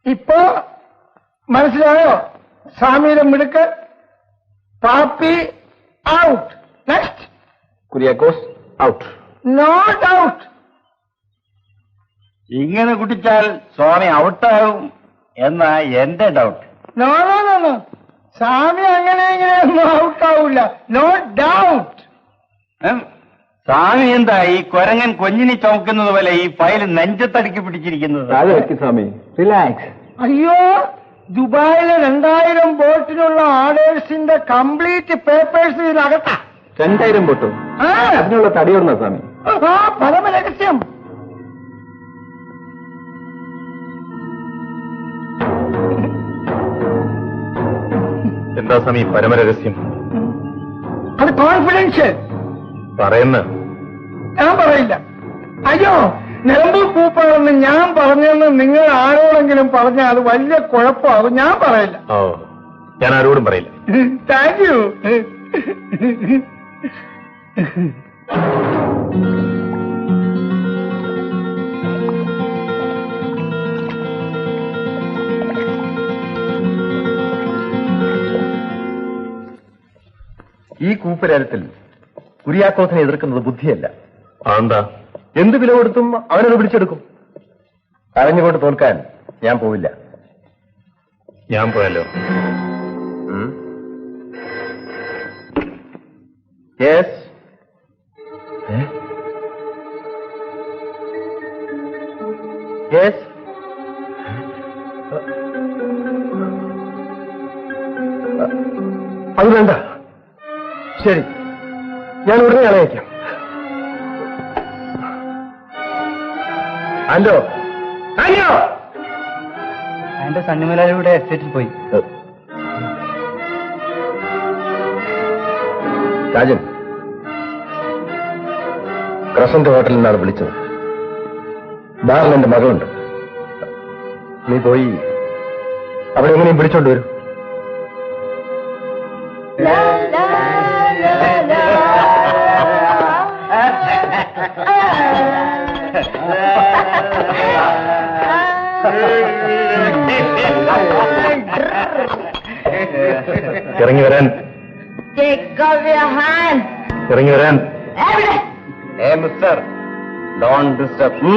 ഇപ്പോ മനസ്സിലായോ? സ്വാമിയുടെ മിടുക്ക്. Pappi out. Next. Kuriakose out. Not out. ഇങ്ങനെ കുട്ടിച്ചാൽ സ്വാമി ഔട്ടാകും എന്നാ എന്റെ doubt. No no no no, Swami അങ്ങനെ ഇങ്ങനെയൊന്നും ഔട്ടാവൂല. No doubt. സ്വാമി എന്താ ഈ കൊരങ്ങൻ കൊഞ്ഞിനി ചുമക്കുന്നത് പോലെ ഈ ഫയൽ നെഞ്ചത്തടുക്കി പിടിച്ചിരിക്കുന്നത്? സ്വാമി റിലാക്സ്. അയ്യോ, ദുബായിലെ 2000 ബോട്ടിനുള്ള ഓർഡേഴ്സിന്റെ കംപ്ലീറ്റ് പേപ്പേഴ്സ് ഇതിനകത്താ. 2000 ബോട്ടോ? അതിനുള്ള തടിയോടുന്ന സ്വാമി? പരമ രഹസ്യം. എന്താ സ്വാമി പരമരഹസ്യം? അത് കോൺഫിഡൻഷ്യൽ. പറയുന്ന ഞാൻ പറയില്ല. അയ്യോ, നിലമ്പൂർ പൂപ്പാണെന്ന് ഞാൻ പറഞ്ഞെന്ന് നിങ്ങൾ ആരോടെങ്കിലും പറഞ്ഞാൽ അത് വലിയ കുഴപ്പമാകും. ഞാൻ പറയില്ല. ഓ, ഞാൻ ആരോടും പറയില്ല. Thank you. ഈ കൂപ്പുരാരത്തിൽ കുര്യാക്കോസിനെ എതിർക്കുന്നത് ബുദ്ധിയല്ല. അതെന്താ? എന്ത് വില കൊടുത്തും അവനത് പിടിച്ചെടുക്കും. അറിഞ്ഞുകൊണ്ട് തോൽക്കാൻ ഞാൻ പോവില്ല. ഞാൻ പോയല്ലോ. യെസ്. യെസ്. അത് വേണ്ട. ശരി, ഞാൻ ഉടനെ അയക്കാം. Hello hello. എന്റെ സണ്ണിമലയുടെ എസ്റ്റേറ്റിൽ പോയി. രാജൻ, ക്രസന്റ് ഹോട്ടലിൽ നിന്നാണ് വിളിച്ചത്. ബാറിൽ എന്റെ മകളുണ്ട്. നീ പോയി അവിടെ എങ്ങനെയും വിളിച്ചോണ്ട് വരൂ. ഇറങ്ങി വരാൻ. ഇറങ്ങി വരാൻ. Mister, don't disturb.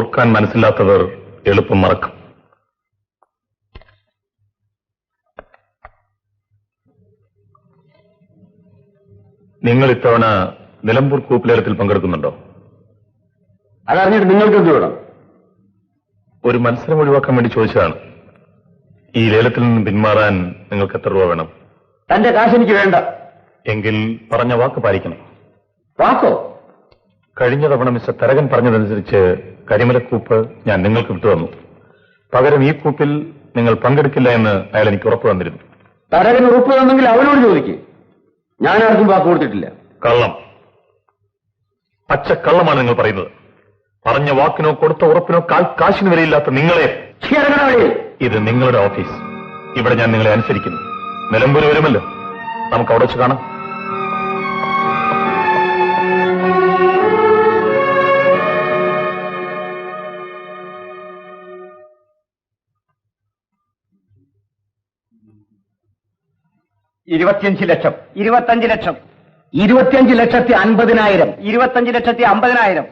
ഓർക്കാൻ മനസ്സില്ലാത്തവർ എളുപ്പം മറക്കും. നിങ്ങൾ ഇത്തവണ നിലമ്പൂർ കൂപ്പ് ലേലത്തിൽ പങ്കെടുക്കുന്നുണ്ടോ? അതറിഞ്ഞിട്ട് നിങ്ങൾക്ക് എന്ത് വേണം? ഒരു മത്സരം ഒഴിവാക്കാൻ വേണ്ടി ചോദിച്ചതാണ്. ഈ ലേലത്തിൽ നിന്ന് പിന്മാറാൻ നിങ്ങൾക്ക് എത്ര രൂപ വേണം? തന്റെ കാശ് എനിക്ക് വേണ്ട. എങ്കിൽ പറഞ്ഞ വാക്ക് പാലിക്കണം. വാക്കോ? കഴിഞ്ഞ തവണ മിസ്റ്റർ തരകൻ പറഞ്ഞതനുസരിച്ച് കരിമലക്കൂപ്പ് ഞാൻ നിങ്ങൾക്ക് വിട്ടുതന്നു. പകരം ഈ കൂപ്പിൽ നിങ്ങൾ പങ്കെടുക്കില്ല എന്ന് അയാൾ എനിക്ക് ഉറപ്പ് തന്നിരുന്നു. തരകൻ ഉറപ്പ് തന്നെങ്കിൽ അവനോട് ചോദിക്കേ. ഞാൻ ആർക്കും വാക്ക് കൊടുത്തിട്ടില്ല. കള്ളം, പച്ചക്കള്ളമാണ് നിങ്ങൾ പറയുന്നത്. പറഞ്ഞ വാക്കിനോ കൊടുത്ത ഉറപ്പിനോ കാശിന് വരെയില്ലാത്ത നിങ്ങളെ. ഇത് നിങ്ങളുടെ ഓഫീസ്. ഇവിടെ ഞാൻ നിങ്ങളെ അനുസരിക്കുന്നു. നിലമ്പൂർ വരുമല്ലോ, നമുക്ക് അവിടെ വെച്ച് കാണാം. $25 ലക്ഷം. 25 ലക്ഷം. 25,50,000. 25,50,000.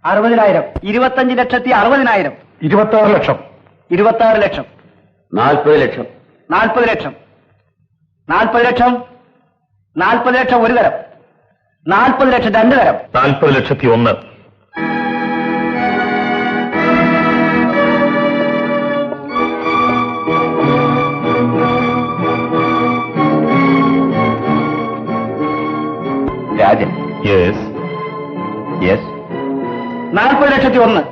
60,000. 25,60,000. 26 ലക്ഷം. 26 ലക്ഷം. 40 ലക്ഷം. 40 ലക്ഷം. 40 ലക്ഷം. 40 ലക്ഷം ഒരു തരം. 40 ലക്ഷം രണ്ട് തരം. 40,01,000. രാജൻ. Yes yes. 40,01,000.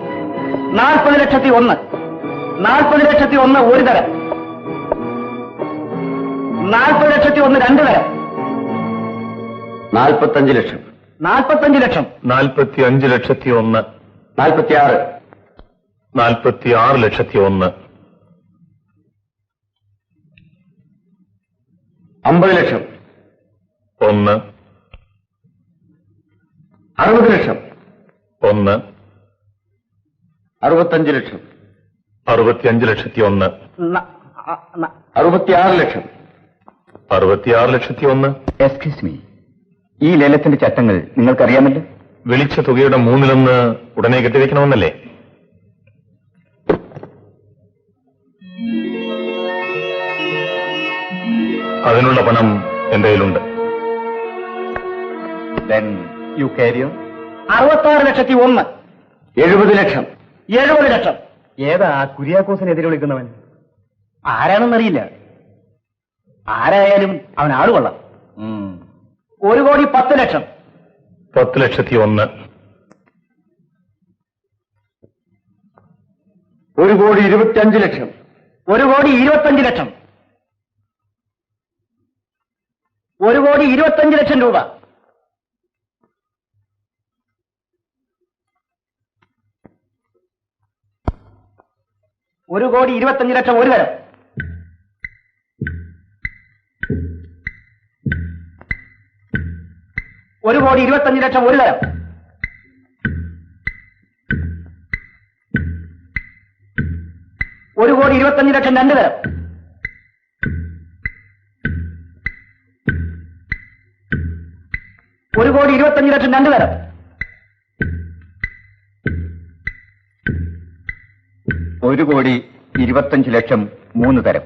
40,01,000. 40,01,000 ഒരു തരം. 40,01,000 രണ്ട് തരം. 45 ലക്ഷം. 45 ലക്ഷം. 45,01,000. 46. 46,01,000. 50 ലക്ഷം. 1. 60 ലക്ഷം. 1. 65 ലക്ഷം. 65,01,000. 66 ലക്ഷം. 66,01,000. എക്സ്ക്യൂസ് മീ, ഈ ലേലത്തിന്റെ ചട്ടങ്ങൾ നിങ്ങൾക്കറിയാമല്ലോ. വിളിച്ച തുകയുടെ 1/3 ഉടനെ കെട്ടിവെക്കണമെന്നല്ലേ? അതിനുള്ള പണം എന്റെ കയ്യിലുണ്ട്. Then you carry on. 66,01,000. 70 ലക്ഷം. 70 ലക്ഷം. ഏതാ കുര്യാക്കോസിനെതിരെ വിളിക്കുന്നവൻ? ആരാണെന്നറിയില്ല. ആരായാലും അവൻ ആള് കൊള്ളാം. 1,10,00,000. 10,01,000. 1,25 ലക്ഷം. 1,25 ലക്ഷം. 1,25 ലക്ഷം രൂപ. 1,25 ലക്ഷം ഒരു തരം. 1,25 ലക്ഷം ഒരു തരം. 1,25 ലക്ഷം രണ്ട് തരം. 1,25 ലക്ഷം രണ്ട് തരം. 1,25 ലക്ഷം മൂന്ന് തരം.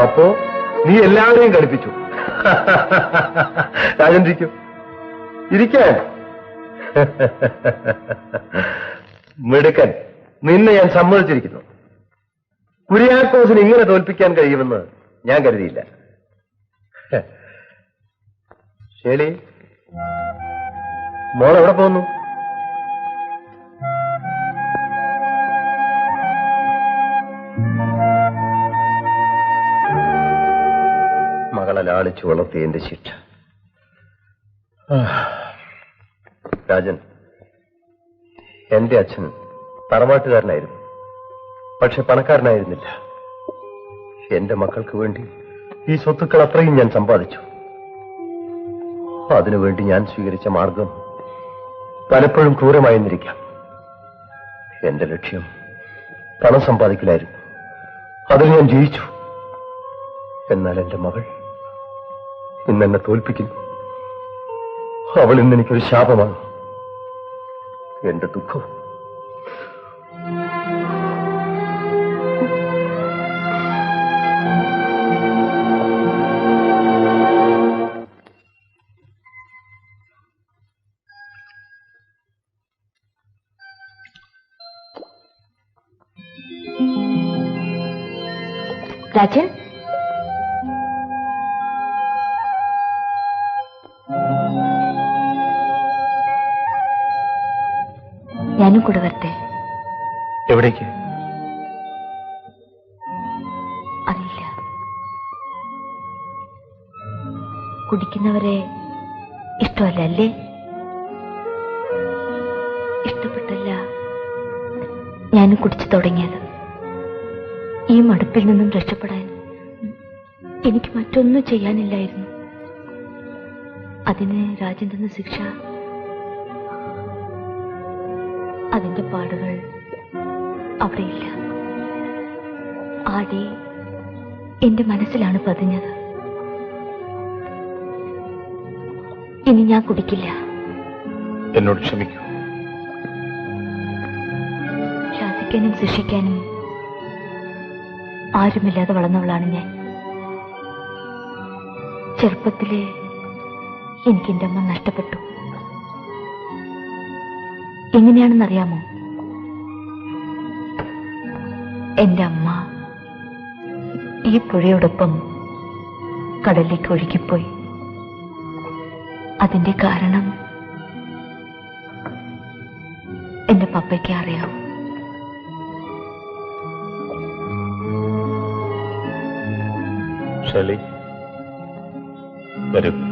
അപ്പോ നീ എല്ലാവരെയും കളിപ്പിച്ചു. രാജൻ ഇരിക്കും. ഇരിക്കാൻ മിടുക്കൻ. നിന്നെ ഞാൻ സമ്മതിച്ചിരിക്കുന്നു. കുര്യാക്കോസിന് ഇങ്ങനെ തോൽപ്പിക്കാൻ കഴിയുമെന്ന് ഞാൻ കരുതിയില്ല. ശരി, മോൾ എവിടെ പോകുന്നു? മകളെ ലാളിച്ചു വളർത്തിയ എന്റെ ശിക്ഷ. രാജൻ, എന്റെ അച്ഛൻ തറവാട്ടുകാരനായിരുന്നു, പക്ഷെ പണക്കാരനായിരുന്നില്ല. എന്റെ മക്കൾക്ക് വേണ്ടി ഈ സ്വത്തുക്കൾ അത്രയും ഞാൻ സമ്പാദിച്ചു. അതിനുവേണ്ടി ഞാൻ സ്വീകരിച്ച മാർഗം പലപ്പോഴും ക്രൂരമായെന്നിരിക്കാം. എന്റെ ലക്ഷ്യം പണം സമ്പാദിക്കലായിരുന്നു. അതിൽ ഞാൻ ജയിച്ചു. എന്നാൽ എന്റെ മകൾ ഇന്നെന്നെ തോൽപ്പിക്കുന്നു. അവൾ ഇന്നെനിക്കൊരു ശാപമാണ്. എന്റെ ദുഃഖം രാജൻ, ഞാനും കൂടെ വരട്ടെ? എവിടേക്ക്? അറിയില്ല. കുടിക്കുന്നവരെ ഇഷ്ടമല്ല അല്ലേ? ഇഷ്ടപ്പെട്ടല്ല ഞാനും കുടിച്ചു തുടങ്ങിയത്. ഈ മടുപ്പിൽ നിന്നും രക്ഷപ്പെടാൻ എനിക്ക് മറ്റൊന്നും ചെയ്യാനില്ലായിരുന്നു. അതിന് രാജൻ തന്ന ശിക്ഷ, അതിന്റെ പാടുകൾ അവിടെയില്ല. ആടി എന്റെ മനസ്സിലാണ് പതിഞ്ഞത്. ഇനി ഞാൻ കുടിക്കില്ല. എന്നോട് ക്ഷമിക്കൂ. ശാസിക്കാനും ശിക്ഷിക്കാനും ആരുമില്ലാതെ വളർന്നവളാണ് ഞാൻ. ചെറുപ്പത്തിലെ എനിക്ക് എന്റെ അമ്മ നഷ്ടപ്പെട്ടു. എങ്ങനെയാണെന്നറിയാമോ? എന്റെ അമ്മ ഈ പുഴയോടൊപ്പം കടലിലേക്ക് ഒഴുകിപ്പോയി. അതിന്റെ കാരണം എന്റെ പപ്പയ്ക്ക് അറിയാം. ശാലി, വരൂ.